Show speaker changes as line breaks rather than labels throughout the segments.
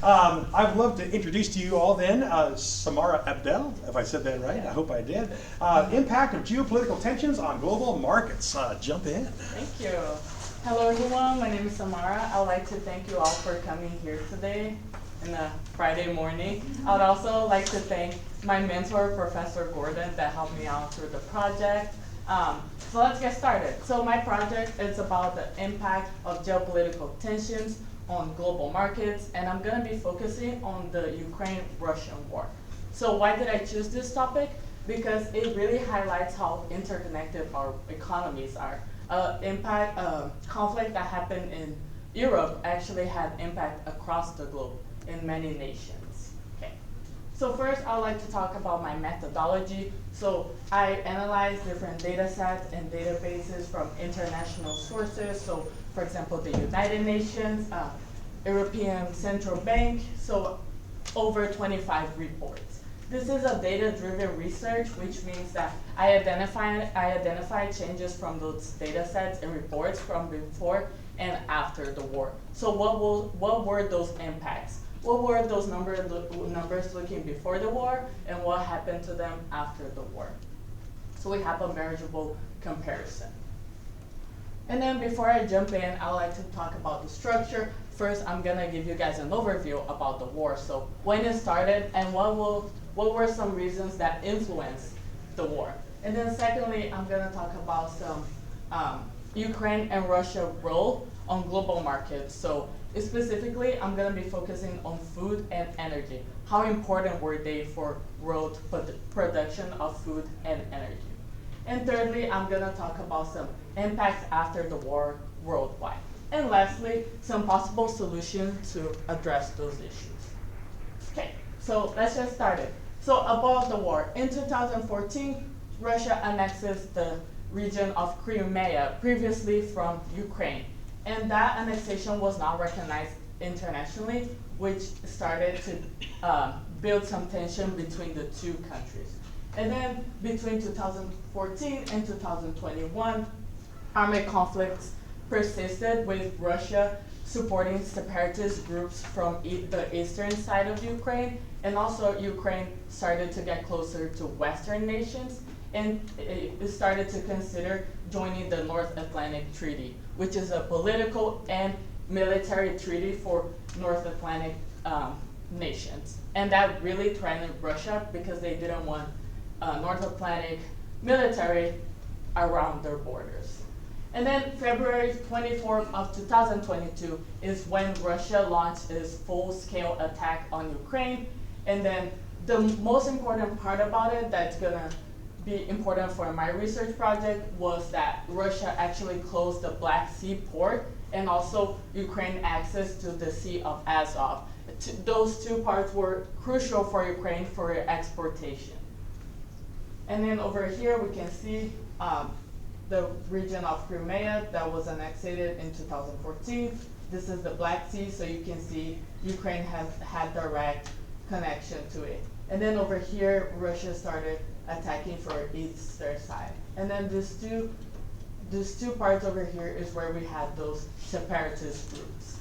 I would love to introduce to you all then Samara Abdel, if I said that right. I hope I did. Impact of geopolitical tensions on global markets. Jump in.
Thank you. Hello everyone, my name is Samara. I would like to thank you all for coming here today in a Friday morning. I would also like to thank my mentor, Professor Gordon, that helped me out through the project. So let's get started. So my project is about the impact of geopolitical tensions on global markets, and I'm going to be focusing on the Ukraine-Russian war. So why did I choose this topic? Because it really highlights how interconnected our economies are. Conflict that happened in Europe actually had impact across the globe in many nations. Okay. So first, I'd like to talk about my methodology. So I analyze different data sets and databases from international sources. So for example, the United Nations, European Central Bank, so over 25 reports. This is a data-driven research, which means that I identify changes from those data sets and reports from before and after the war. So what were those impacts? What were those numbers looking before the war, and what happened to them after the war? So we have a measurable comparison. And then before I jump in, I'd like to talk about the structure. First, I'm gonna give you guys an overview about the war. So when it started and what were some reasons that influenced the war. And then secondly, I'm gonna talk about some Ukraine and Russia role on global markets. So specifically, I'm gonna be focusing on food and energy. How important were they for world production of food and energy? And thirdly, I'm gonna talk about some impacts after the war worldwide. And lastly, some possible solutions to address those issues. Okay, so let's get started. So about the war, in 2014, Russia annexes the region of Crimea, previously from Ukraine. And that annexation was not recognized internationally, which started to build some tension between the two countries. And then between 2014 and 2021, armed conflicts persisted, with Russia supporting separatist groups from the eastern side of Ukraine, and also Ukraine started to get closer to Western nations, and it started to consider joining the North Atlantic Treaty, which is a political and military treaty for North Atlantic nations. And that really threatened Russia because they didn't want North Atlantic military around their borders. And then February 24th of 2022 is when Russia launched its full-scale attack on Ukraine. And then the most important part about it that's gonna be important for my research project was that Russia actually closed the Black Sea port and also Ukraine access to the Sea of Azov. Those two parts were crucial for Ukraine for exportation. And then over here we can see the region of Crimea that was annexed in 2014. This is the Black Sea, so you can see Ukraine has had direct connection to it. And then over here, Russia started attacking from eastern side. And then these two parts over here is where we had those separatist groups.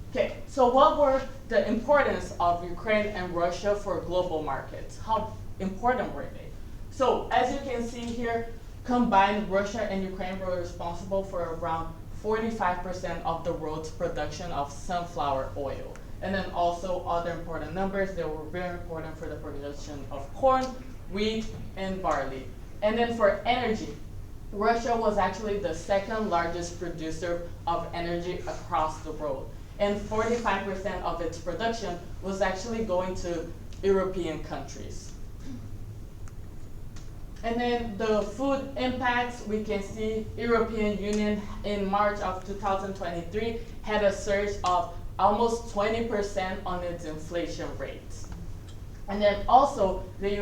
Okay, so what were the importance of Ukraine and Russia for global markets? How important were they? So as you can see here, combined, Russia and Ukraine were responsible for around 45% of the world's production of sunflower oil. And then also other important numbers that were very important for the production of corn, wheat, and barley. And then for energy, Russia was actually the second largest producer of energy across the world. And 45% of its production was actually going to European countries. And then the food impacts, we can see European Union in March of 2023 had a surge of almost 20% on its inflation rates. And then also the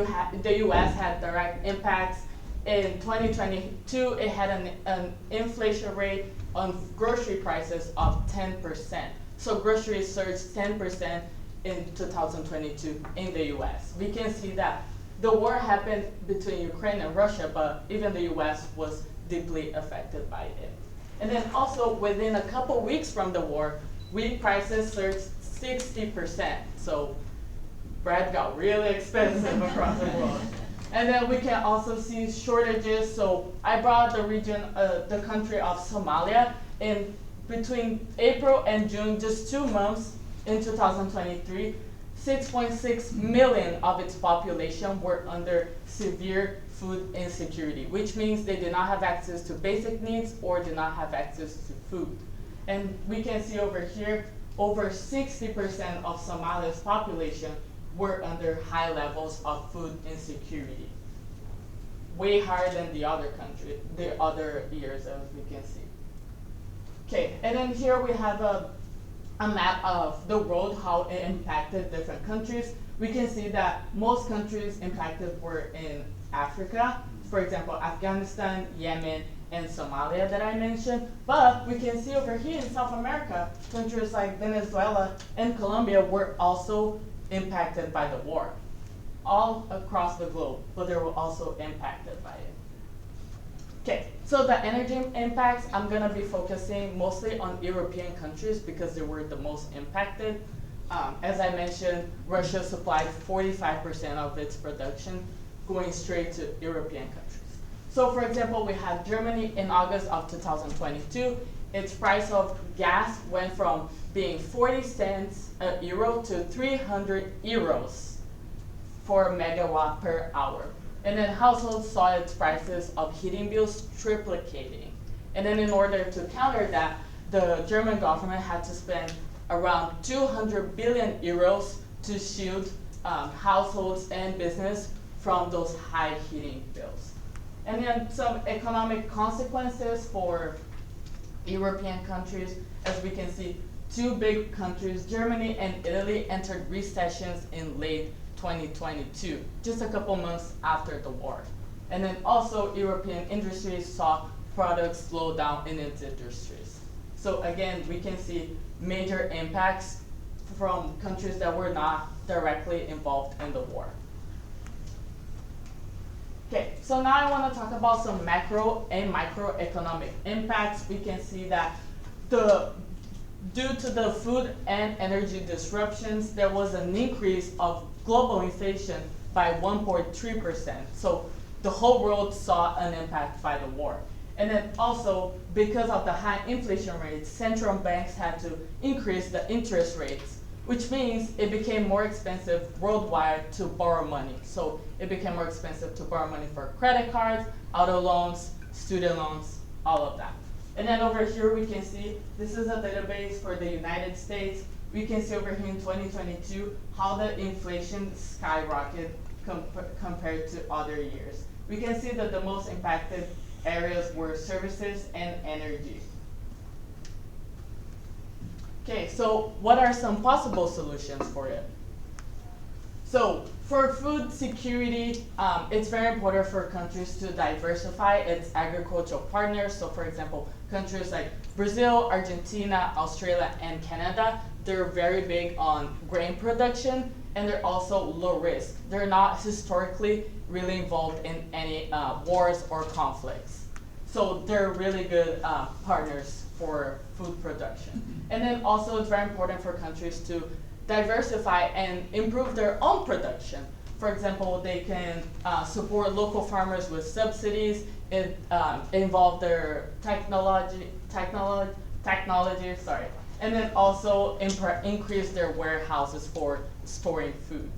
US had direct impacts. In 2022, it had an inflation rate on grocery prices of 10%. So groceries surged 10% in 2022 in the US. We can see that the war happened between Ukraine and Russia, but even the US was deeply affected by it. And then also within a couple weeks from the war, wheat prices surged 60%. So bread got really expensive across the world. And then we can also see shortages. So I brought the region, the country of Somalia. In between April and June, just 2 months in 2023, 6.6 million of its population were under severe food insecurity, which means they did not have access to basic needs or did not have access to food. And we can see over here, over 60% of Somalia's population were under high levels of food insecurity. Way higher than the other years, as we can see. Okay, and then here we have a map of the world, how it impacted different countries. We can see that most countries impacted were in Africa, for example, Afghanistan, Yemen, and Somalia that I mentioned. But we can see over here in South America, countries like Venezuela and Colombia were also impacted by the war, all across the globe, but they were also impacted by it. Okay, so the energy impacts, I'm gonna be focusing mostly on European countries because they were the most impacted. As I mentioned, Russia supplied 45% of its production going straight to European countries. So for example, we have Germany in August of 2022. Its price of gas went from being 40 cents a euro to 300 euros for a megawatt per hour. And then households saw its prices of heating bills triplicating. And then in order to counter that, the German government had to spend around 200 billion euros to shield households and business from those high heating bills. And then some economic consequences for European countries. As we can see, two big countries, Germany and Italy, entered recessions in late 2022, just a couple months after the war. And then also European industries saw products slow down in its industries. So again, we can see major impacts from countries that were not directly involved in the war. Okay, so now I want to talk about some macro and microeconomic impacts. We can see that due to the food and energy disruptions, there was an increase of global inflation by 1.3%. So the whole world saw an impact by the war. And then also, because of the high inflation rates, central banks had to increase the interest rates, which means it became more expensive worldwide to borrow money. So it became more expensive to borrow money for credit cards, auto loans, student loans, all of that. And then over here we can see, this is a database for the United States. We can see over here in 2022 how the inflation skyrocketed compared to other years. We can see that the most impacted areas were services and energy. Okay, so what are some possible solutions for it? So for food security, it's very important for countries to diversify its agricultural partners. So for example, countries like Brazil, Argentina, Australia, and Canada, they're very big on grain production, and they're also low risk. They're not historically really involved in any wars or conflicts. So they're really good partners for food production. And then also it's very important for countries to diversify and improve their own production. For example, they can support local farmers with subsidies, involve their technology, and then also increase their warehouses for storing food.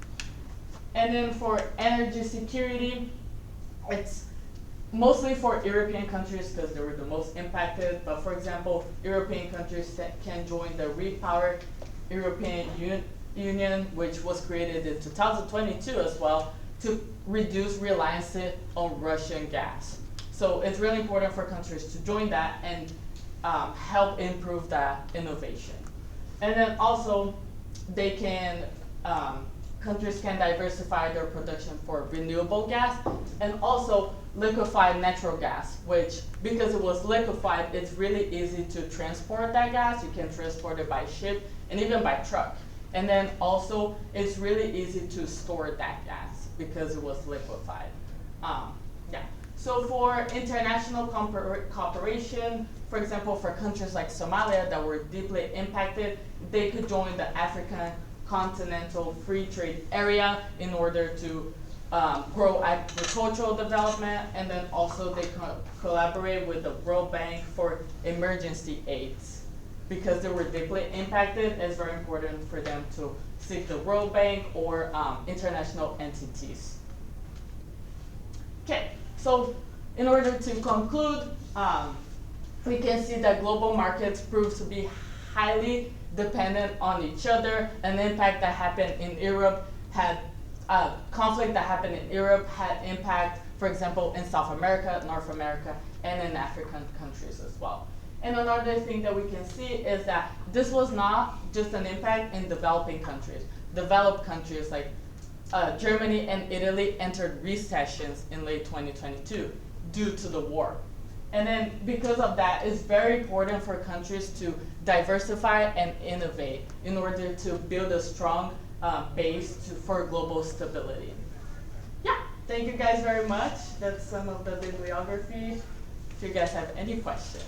And then for energy security, it's mostly for European countries because they were the most impacted. But for example, European countries that can join the REPower European Union, which was created in 2022 as well, to reduce reliance on Russian gas. So it's really important for countries to join that and help improve that innovation. And then also, they can countries can diversify their production for renewable gas and also liquefied natural gas, which, because it was liquefied, it's really easy to transport that gas. You can transport it by ship and even by truck. And then also, it's really easy to store that gas because it was liquefied. Yeah. So for international cooperation, for example, for countries like Somalia that were deeply impacted, they could join the African Continental Free Trade Area in order to grow agricultural development, and then also they collaborate with the World Bank for emergency aids. Because they were deeply impacted, it's very important for them to seek the World Bank or international entities. Okay, so in order to conclude, we can see that global markets prove to be highly dependent on each other. An impact that happened in Europe had conflict that happened in Europe had impact, for example, in South America, North America, and in African countries as well. And another thing that we can see is that this was not just an impact in developing countries. Developed countries like Germany and Italy entered recessions in late 2022 due to the war. And then because of that, it's very important for countries to diversify and innovate in order to build a strong base for global stability. Yeah, thank you guys very much. That's some of the bibliography. If you guys have any questions.